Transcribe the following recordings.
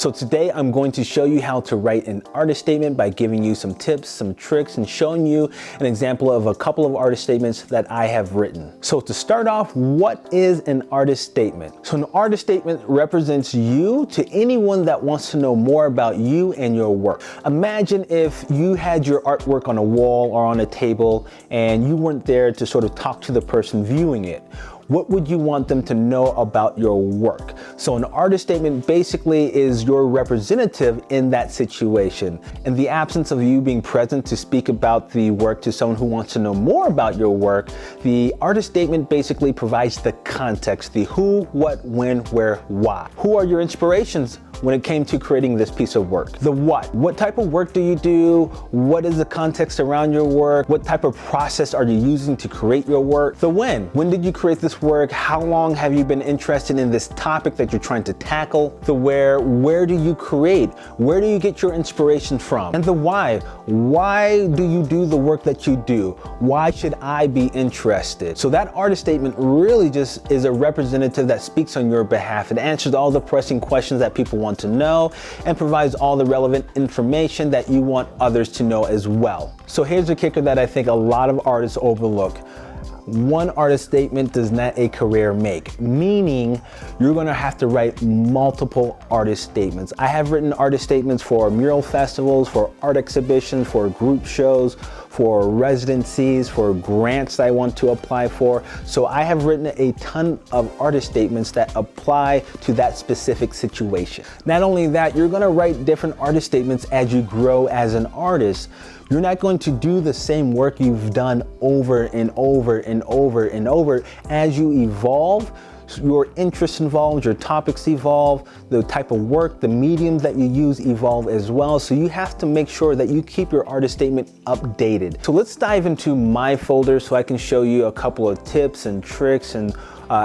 So today I'm going to show you how to write an artist statement by giving you some tips, some tricks, and showing you an example of a couple of artist statements that I have written. So to start off, what is an artist statement? So an artist statement represents you to anyone that wants to know more about you and your work. Imagine if you had your artwork on a wall or on a table and you weren't there to sort of talk to the person viewing it. What would you want them to know about your work? So an artist statement basically is your representative in that situation. In the absence of you being present to speak about the work to someone who wants to know more about your work, the artist statement basically provides the context, the who, what, when, where, why. Who are your inspirations when it came to creating this piece of work? The what type of work do you do? What is the context around your work? What type of process are you using to create your work? The when did you create this work? How long have you been interested in this topic that you're trying to tackle? The where do you create? Where do you get your inspiration from? And the why do you do the work that you do? Why should I be interested? So that artist statement really just is a representative that speaks on your behalf. It answers all the pressing questions that people want to know and provides all the relevant information that you want others to know as well. So here's the kicker that I think a lot of artists overlook. One artist statement does not a career make, meaning you're going to have to write multiple artist statements. I have written artist statements for mural festivals, for art exhibitions, for group shows, for residencies, for grants that I want to apply for. So I have written a ton of artist statements that apply to that specific situation. Not only that, you're going to write different artist statements as you grow as an artist. You're not going to do the same work you've done over and over and over and over. As you evolve, your interests evolve, your topics evolve, the type of work, the mediums that you use evolve as well. So you have to make sure that you keep your artist statement updated. So let's dive into my folder so I can show you a couple of tips and tricks and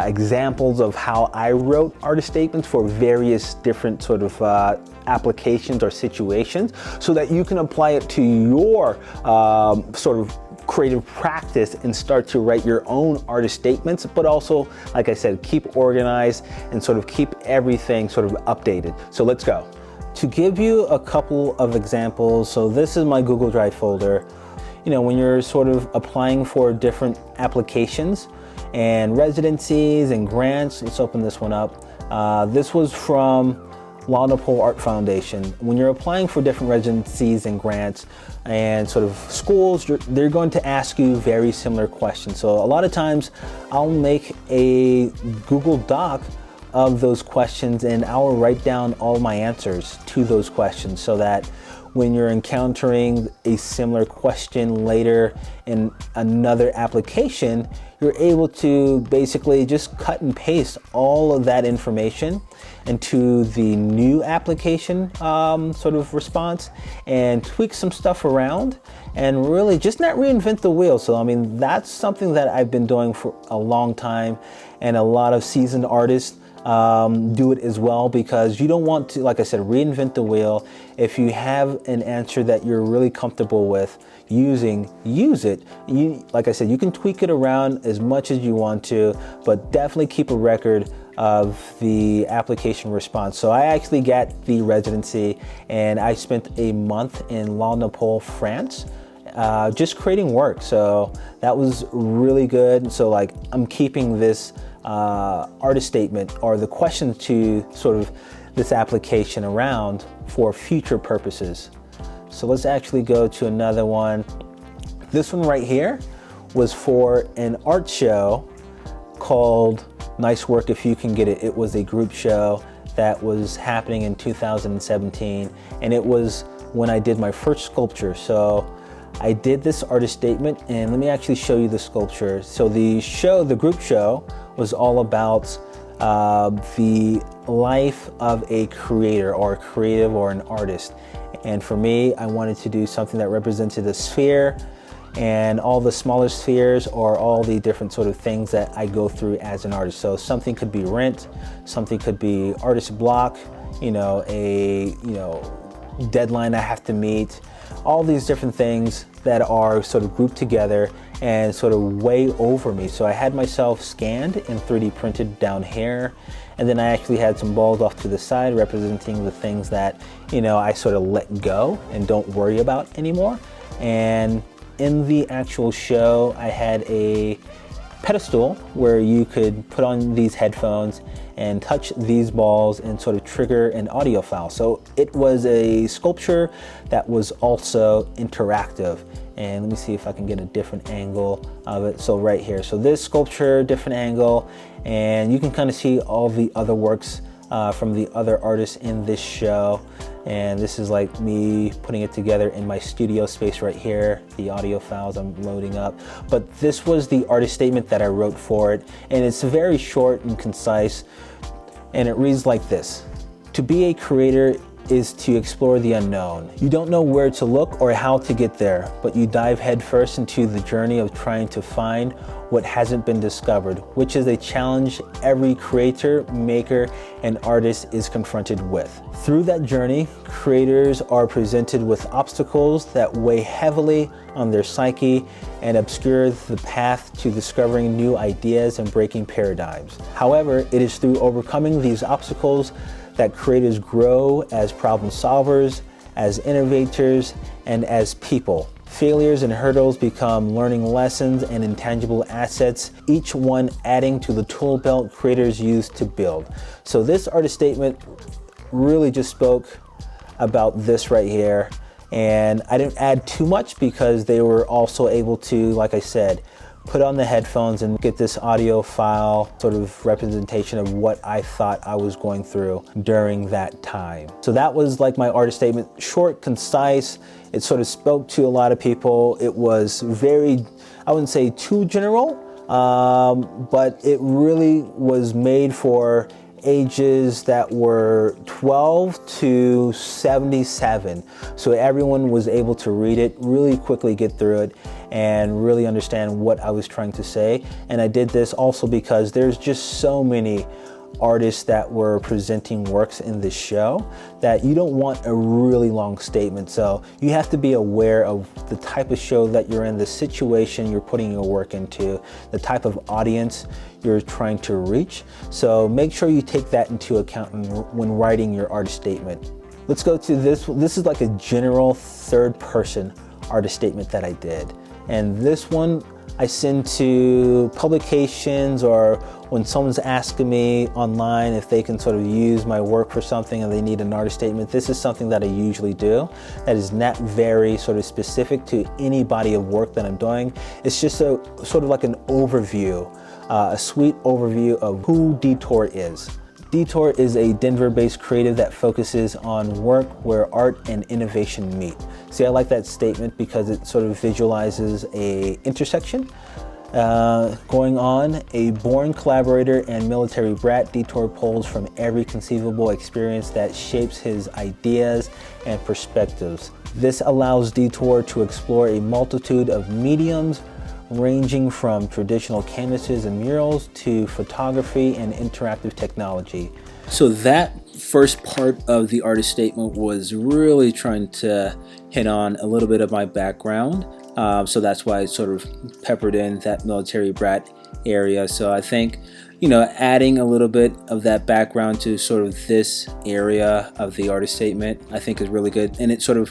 examples of how I wrote artist statements for various different sort of applications or situations so that you can apply it to your sort of creative practice and start to write your own artist statements, but also, like I said, keep organized and sort of keep everything sort of updated. So let's go. To give you a couple of examples, so this is my Google Drive folder. You know, when you're sort of applying for different applications and residencies and grants, let's open this one up. This was from Walnut Art Foundation. When you're applying for different residencies and grants and sort of schools, they're going to ask you very similar questions. So a lot of times I'll make a Google Doc of those questions and I'll write down all my answers to those questions so that when you're encountering a similar question later in another application, you're able to basically just cut and paste all of that information into the new application sort of response and tweak some stuff around and really just not reinvent the wheel. So I mean, that's something that I've been doing for a long time, and a lot of seasoned artists do it as well, because you don't want to, like I said, reinvent the wheel. If you have an answer that you're really comfortable with using, use it. Like I said, you can tweak it around as much as you want to, but definitely keep a record of the application response. So I actually got the residency and I spent a month in Walnut, France, just creating work. So that was really good. So like, I'm keeping this artist statement or the questions to sort of this application around for future purposes. So let's actually go to another one. This one right here was for an art show called Nice Work If You Can Get It. It was a group show that was happening in 2017, and it was when I did my first sculpture. So I did this artist statement, and let me actually show you the sculpture. So the group show was all about the life of a creator or a creative or an artist. And for me, I wanted to do something that represented a sphere and all the smaller spheres or all the different sort of things that I go through as an artist. So something could be rent, something could be artist block, a deadline I have to meet, all these different things that are sort of grouped together and sort of way over me. So I had myself scanned and 3D printed down here, and then I actually had some balls off to the side representing the things that, you know, I sort of let go and don't worry about anymore. And in the actual show, I had a pedestal where you could put on these headphones and touch these balls and sort of trigger an audio file. So it was a sculpture that was also interactive. And let me see if I can get a different angle of it. So right here, so this sculpture, different angle, and you can kind of see all the other works from the other artists in this show. And this is like me putting it together in my studio space right here, the audio files I'm loading up. But this was the artist statement that I wrote for it, and it's very short and concise, and it reads like this. To be a creator is to explore the unknown. You don't know where to look or how to get there, but you dive headfirst into the journey of trying to find what hasn't been discovered, which is a challenge every creator, maker, and artist is confronted with. Through that journey, creators are presented with obstacles that weigh heavily on their psyche and obscure the path to discovering new ideas and breaking paradigms. However, it is through overcoming these obstacles that creators grow as problem solvers, as innovators, and as people. Failures and hurdles become learning lessons and intangible assets, each one adding to the tool belt creators use to build. So this artist statement really just spoke about this right here. And I didn't add too much because they were also able to, like I said, put on the headphones and get this audio file sort of representation of what I thought I was going through during that time. So that was like my artist statement, short, concise. It sort of spoke to a lot of people. It was very, I wouldn't say too general, but it really was made for ages that were 12 to 77. So everyone was able to read it, really quickly get through it, and really understand what I was trying to say. And I did this also because there's just so many artists that were presenting works in this show that you don't want a really long statement. So you have to be aware of the type of show that you're in, the situation you're putting your work into, the type of audience you're trying to reach. So make sure you take that into account when writing your artist statement. Let's go to this. This is like a general third person artist statement that I did. And this one I send to publications, or when someone's asking me online if they can sort of use my work for something and they need an artist statement. This is something that I usually do that is not very sort of specific to any body of work that I'm doing. It's just a sort of like an overview, a sweet overview of who Detour is. Detour is a Denver-based creative that focuses on work where art and innovation meet. See, I like that statement because it sort of visualizes a intersection going on. A born collaborator and military brat, Detour pulls from every conceivable experience that shapes his ideas and perspectives. This allows Detour to explore a multitude of mediums, ranging from traditional canvases and murals to photography and interactive technology. So that first part of the artist statement was really trying to hit on a little bit of my background. So that's why I sort of peppered in that military brat area. So I think, you know, adding a little bit of that background to sort of this area of the artist statement, I think is really good. And it sort of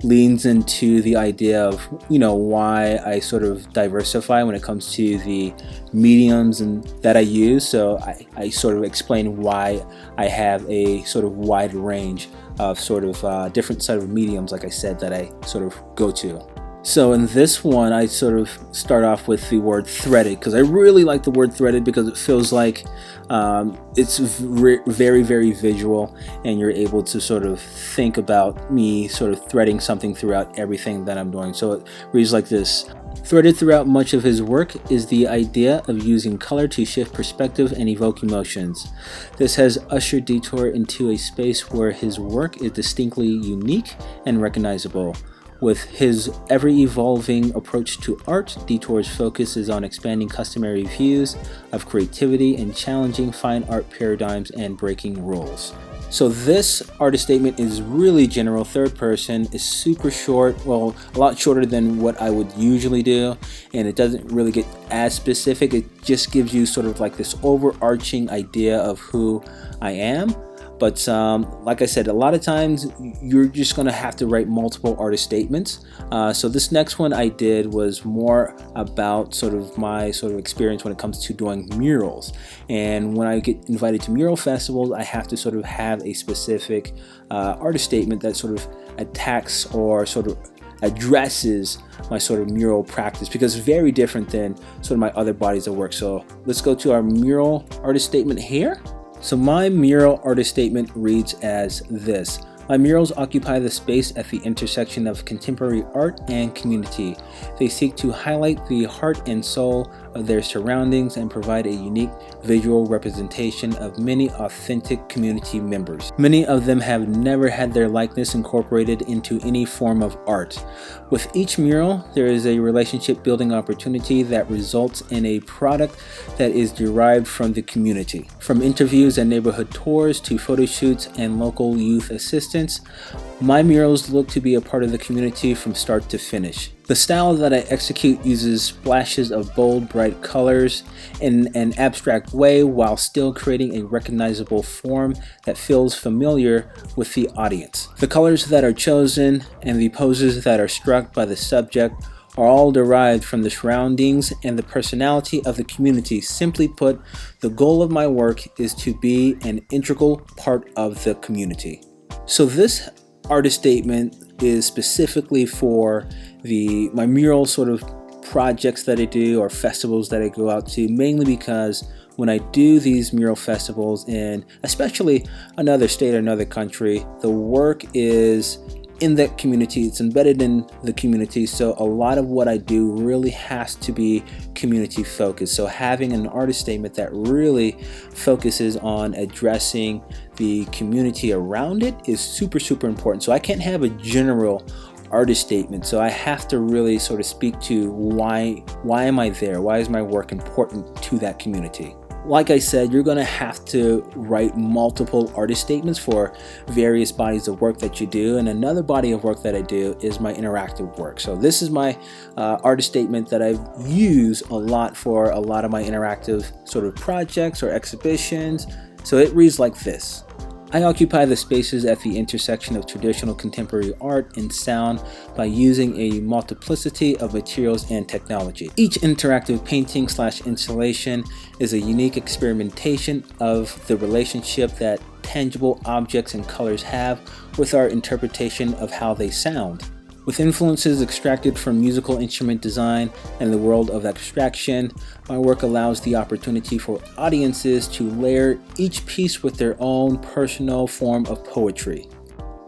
leans into the idea of, you know, why I sort of diversify when it comes to the mediums and that I use. So I sort of explain why I have a sort of wide range of sort of different set of mediums, like I said, that I sort of go to. So in this one, I sort of start off with the word threaded, because I really like the word threaded because it feels like it's very, very visual, and you're able to sort of think about me sort of threading something throughout everything that I'm doing. So it reads like this. Threaded throughout much of his work is the idea of using color to shift perspective and evoke emotions. This has ushered Detour into a space where his work is distinctly unique and recognizable. With his ever-evolving approach to art, Detour's focus is on expanding customary views of creativity and challenging fine art paradigms and breaking rules. So this artist statement is really general, third person, is super short, well, a lot shorter than what I would usually do, and it doesn't really get as specific. It just gives you sort of like this overarching idea of who I am. But like I said, a lot of times you're just going to have to write multiple artist statements. So this next one I did was more about sort of my sort of experience when it comes to doing murals. And when I get invited to mural festivals, I have to sort of have a specific artist statement that sort of attacks or sort of addresses my sort of mural practice, because it's very different than sort of my other bodies of work. So let's go to our mural artist statement here. So my mural artist statement reads as this. My murals occupy the space at the intersection of contemporary art and community. They seek to highlight the heart and soul of their surroundings and provide a unique visual representation of many authentic community members. Many of them have never had their likeness incorporated into any form of art. With each mural, there is a relationship building opportunity that results in a product that is derived from the community. From interviews and neighborhood tours to photo shoots and local youth assistance, my murals look to be a part of the community from start to finish. The style that I execute uses splashes of bold, bright colors in an abstract way while still creating a recognizable form that feels familiar with the audience. The colors that are chosen and the poses that are struck by the subject are all derived from the surroundings and the personality of the community. Simply put, the goal of my work is to be an integral part of the community. So this artist statement is specifically for my mural sort of projects that I do or festivals that I go out to, mainly because when I do these mural festivals in especially another state or another country, the work is in that community, it's embedded in the community, so a lot of what I do really has to be community focused. So having an artist statement that really focuses on addressing the community around it is super important. So I can't have a general artist statement, so I have to really sort of speak to why am I there? Why is my work important to that community? Like I said, you're going to have to write multiple artist statements for various bodies of work that you do. And another body of work that I do is my interactive work. So this is my artist statement that I use a lot for a lot of my interactive sort of projects or exhibitions. So it reads like this. I occupy the spaces at the intersection of traditional contemporary art and sound by using a multiplicity of materials and technology. Each interactive painting / installation is a unique experimentation of the relationship that tangible objects and colors have with our interpretation of how they sound. With influences extracted from musical instrument design and the world of abstraction, my work allows the opportunity for audiences to layer each piece with their own personal form of poetry.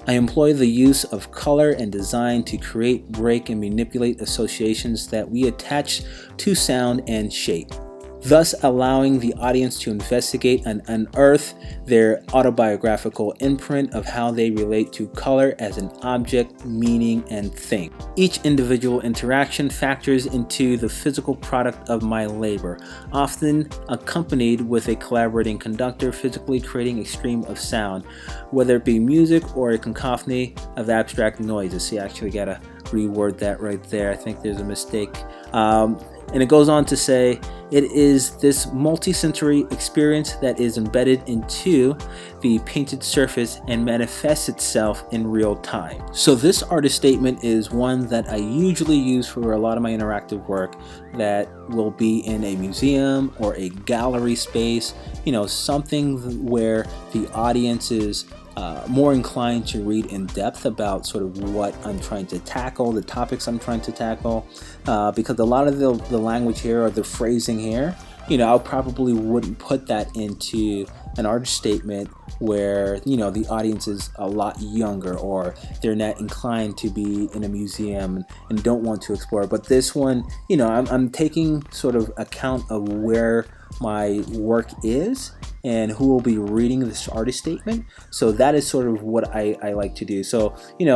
I employ the use of color and design to create, break, and manipulate associations that we attach to sound and shape, thus allowing the audience to investigate and unearth their autobiographical imprint of how they relate to color as an object, meaning, and thing. Each individual interaction factors into the physical product of my labor, often accompanied with a collaborating conductor physically creating a stream of sound, whether it be music or a cacophony of abstract noises. See, I actually gotta reword that right there. I think there's a mistake. And it goes on to say, it is this multi-sensory experience that is embedded into the painted surface and manifests itself in real time. So this artist statement is one that I usually use for a lot of my interactive work that will be in a museum or a gallery space, something where the audience is more inclined to read in depth about sort of what I'm trying to tackle, the topics I'm trying to tackle, because a lot of the language here or the phrasing here, I probably wouldn't put that into an artist statement where, the audience is a lot younger or they're not inclined to be in a museum and don't want to explore. But this one, I'm taking sort of account of where my work is and who will be reading this artist statement. So that is sort of what I like to do. So,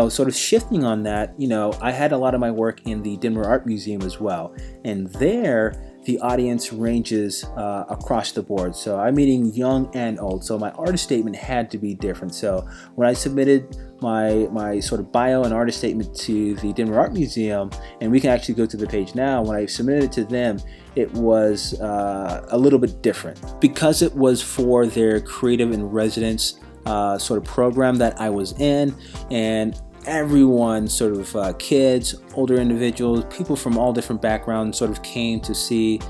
sort of shifting on that, I had a lot of my work in the Denver Art Museum as well. And there, the audience ranges across the board. So I'm meeting young and old. So my artist statement had to be different. So when I submitted my sort of bio and artist statement to the Denver Art Museum, and we can actually go to the page now, when I submitted it to them, it was a little bit different because it was for their creative in residence sort of program that I was in, and everyone, sort of kids, older individuals, people from all different backgrounds sort of came to see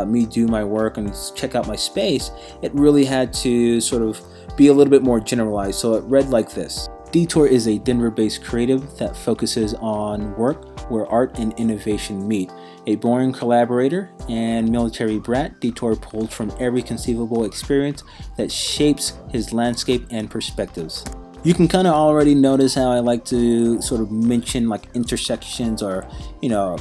me do my work and check out my space. It really had to sort of be a little bit more generalized. So it read like this. Detour is a Denver-based creative that focuses on work where art and innovation meet. A boring collaborator and military brat, Detour pulled from every conceivable experience that shapes his landscape and perspectives. You can kind of already notice how I like to sort of mention like intersections or,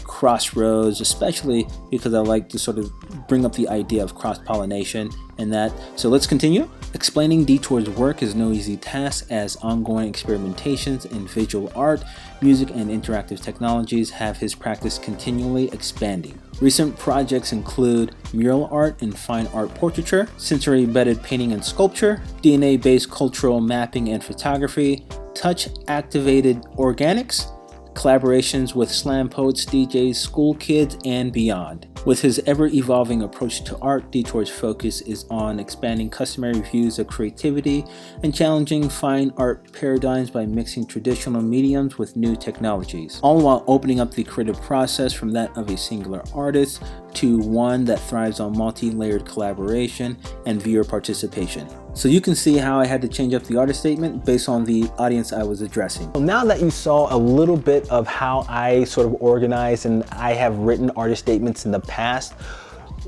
crossroads, especially because I like to sort of bring up the idea of cross-pollination and that. So let's continue. Explaining Detour's work is no easy task, as ongoing experimentations in visual art, music, and interactive technologies have his practice continually expanding. Recent projects include mural art and fine art portraiture, sensory-embedded painting and sculpture, DNA-based cultural mapping and photography, touch-activated organics, collaborations with slam poets, DJs, school kids, and beyond. With his ever-evolving approach to art, Detour's focus is on expanding customary views of creativity and challenging fine art paradigms by mixing traditional mediums with new technologies, all while opening up the creative process from that of a singular artist to one that thrives on multi-layered collaboration and viewer participation. So you can see how I had to change up the artist statement based on the audience I was addressing. So now that you saw a little bit of how I sort of organize and I have written artist statements in the past,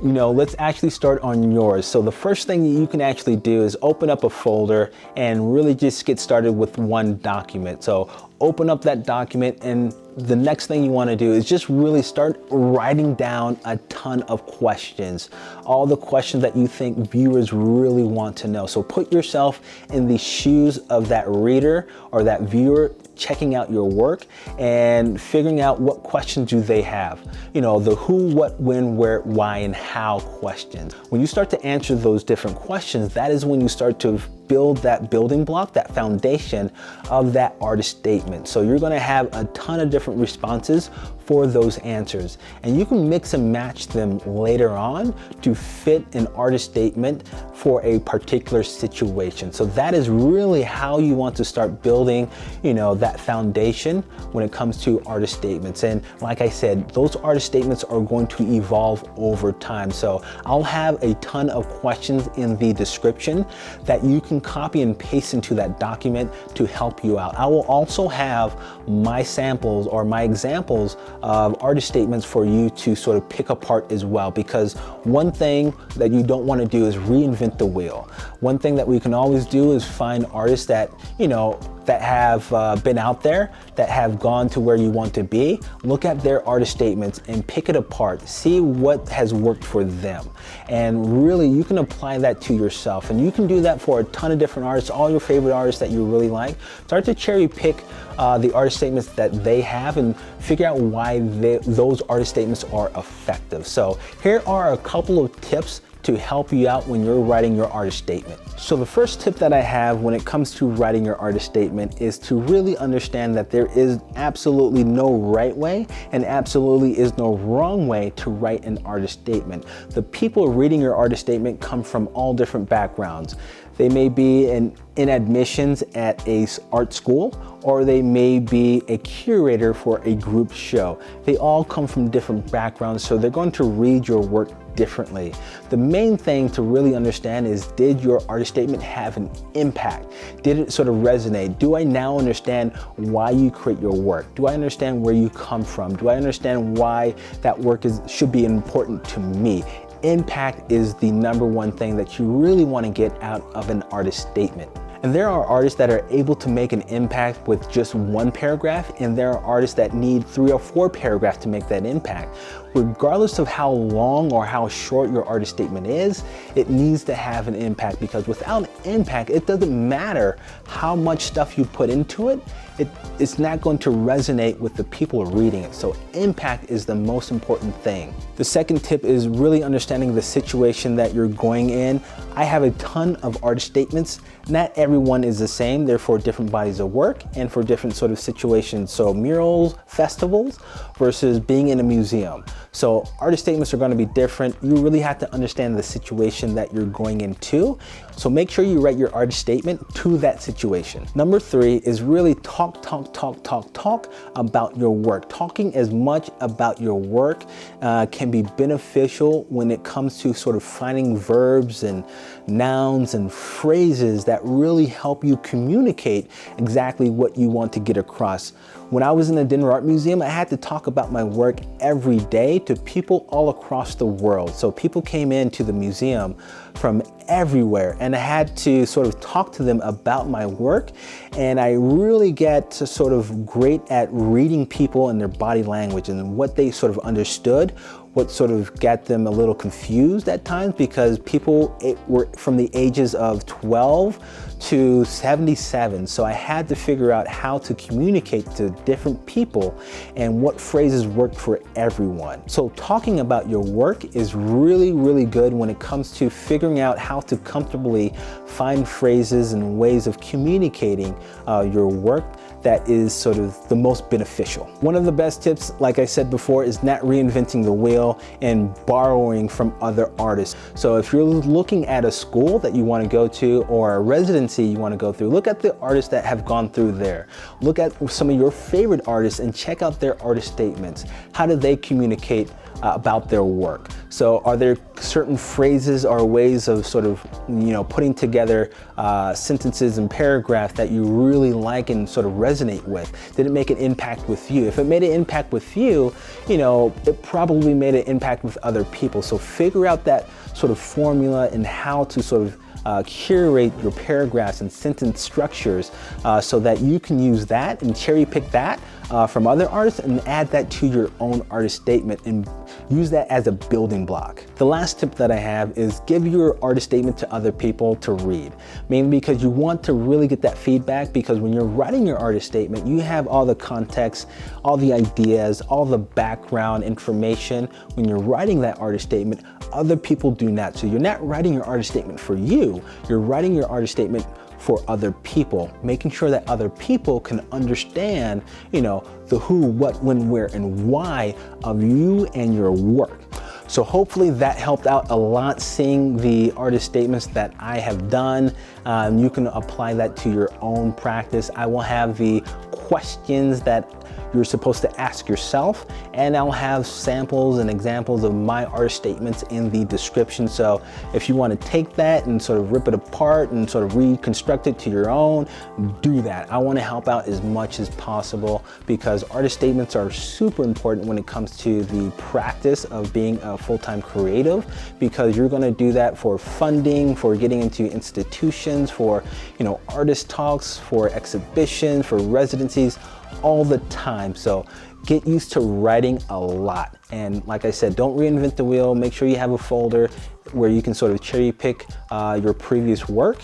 let's actually start on yours. So the first thing you can actually do is open up a folder and really just get started with one document. So open up that document, and the next thing you want to do is just really start writing down a ton of questions, all the questions that you think viewers really want to know. So put yourself in the shoes of that reader or that viewer checking out your work and figuring out what questions do they have. The who, what, when, where, why, and how questions. When you start to answer those different questions, that is when you start to build that building block, that foundation of that artist statement. So you're gonna have a ton of different responses for those answers, and you can mix and match them later on to fit an artist statement for a particular situation. So that is really how you want to start building, that foundation when it comes to artist statements. And like I said, those artist statements are going to evolve over time. So I'll have a ton of questions in the description that you can copy and paste into that document to help you out. I will also have my samples or my examples of artist statements for you to sort of pick apart as well, because one thing that you don't want to do is reinvent the wheel. One thing that we can always do is find artists that, that have been out there, that have gone to where you want to be. Look at their artist statements and pick it apart. See what has worked for them. And really, you can apply that to yourself. And you can do that for a ton of different artists, all your favorite artists that you really like. Start to cherry pick the artist statements that they have and figure out why those artist statements are effective. So here are a couple of tips to help you out when you're writing your artist statement. So the first tip that I have when it comes to writing your artist statement is to really understand that there is absolutely no right way and absolutely is no wrong way to write an artist statement. The people reading your artist statement come from all different backgrounds. They may be in admissions at a art school, or they may be a curator for a group show. They all come from different backgrounds, so they're going to read your work differently. The main thing to really understand is, did your artist statement have an impact? Did it sort of resonate? Do I now understand why you create your work? Do I understand where you come from? Do I understand why that work should be important to me? Impact is the number one thing that you really want to get out of an artist statement. And there are artists that are able to make an impact with just one paragraph, and there are artists that need 3 or 4 paragraphs to make that impact. regardless of how long or how short your artist statement is, it needs to have an impact, because without impact, it doesn't matter how much stuff you put into it, it's not going to resonate with the people reading it. So impact is the most important thing. The second tip is really understanding the situation that you're going in. I have a ton of artist statements. Not everyone is the same. They're for different bodies of work and for different sort of situations. So murals, festivals versus being in a museum. So artist statements are going to be different. You really have to understand the situation that you're going into. So make sure you write your artist statement to that situation. Number 3 is really talk about your work. Talking as much about your work can be beneficial when it comes to sort of finding verbs and nouns and phrases that really help you communicate exactly what you want to get across. When I was in the Denver Art Museum, I had to talk about my work every day to people all across the world. So people came into the museum from everywhere, and I had to sort of talk to them about my work. And I really get to sort of great at reading people and their body language and what they sort of understood, what sort of got them a little confused at times, because people were from the ages of 12 to 77. So I had to figure out how to communicate to different people and what phrases work for everyone. So talking about your work is really, really good when it comes to figuring out how to comfortably find phrases and ways of communicating your work that is sort of the most beneficial. One of the best tips, like I said before, is not reinventing the wheel and borrowing from other artists. So if you're looking at a school that you want to go to or a residency you want to go through, look at the artists that have gone through there. Look at some of your favorite artists and check out their artist statements. How do they communicate about their work? So are there certain phrases or ways of sort of, putting together sentences and paragraphs that you really like and sort of resonate with? Did it make an impact with you? If it made an impact with you, it probably made an impact with other people. So figure out that sort of formula and how to sort of curate your paragraphs and sentence structures so that you can use that and cherry pick that from other artists and add that to your own artist statement and use that as a building block. The last tip that I have is give your artist statement to other people to read, mainly because you want to really get that feedback, because when you're writing your artist statement, you have all the context, all the ideas, all the background information. When you're writing that artist statement, other people do not. So you're not writing your artist statement for you, you're writing your artist statement for other people, making sure that other people can understand, the who, what, when, where, and why of you and your work. So hopefully that helped out a lot, seeing the artist statements that I have done. You can apply that to your own practice. I will have the questions that you're supposed to ask yourself, and I'll have samples and examples of my artist statements in the description. So if you want to take that and sort of rip it apart and sort of reconstruct it to your own, do that. I want to help out as much as possible, because artist statements are super important when it comes to the practice of being a full-time creative, because you're going to do that for funding, for getting into institutions, for artist talks, for exhibitions, for residencies, all the time. So get used to writing a lot. And like I said, don't reinvent the wheel. Make sure you have a folder where you can sort of cherry pick your previous work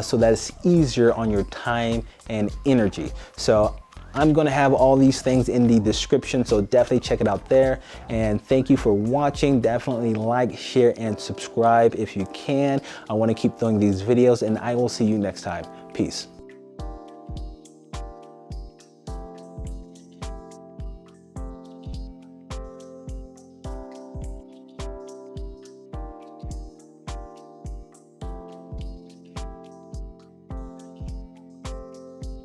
so that it's easier on your time and energy. So I'm going to have all these things in the description, so definitely check it out there. And thank you for watching. Definitely like, share, and subscribe if you can. I want to keep doing these videos, and I will see you next time. Peace.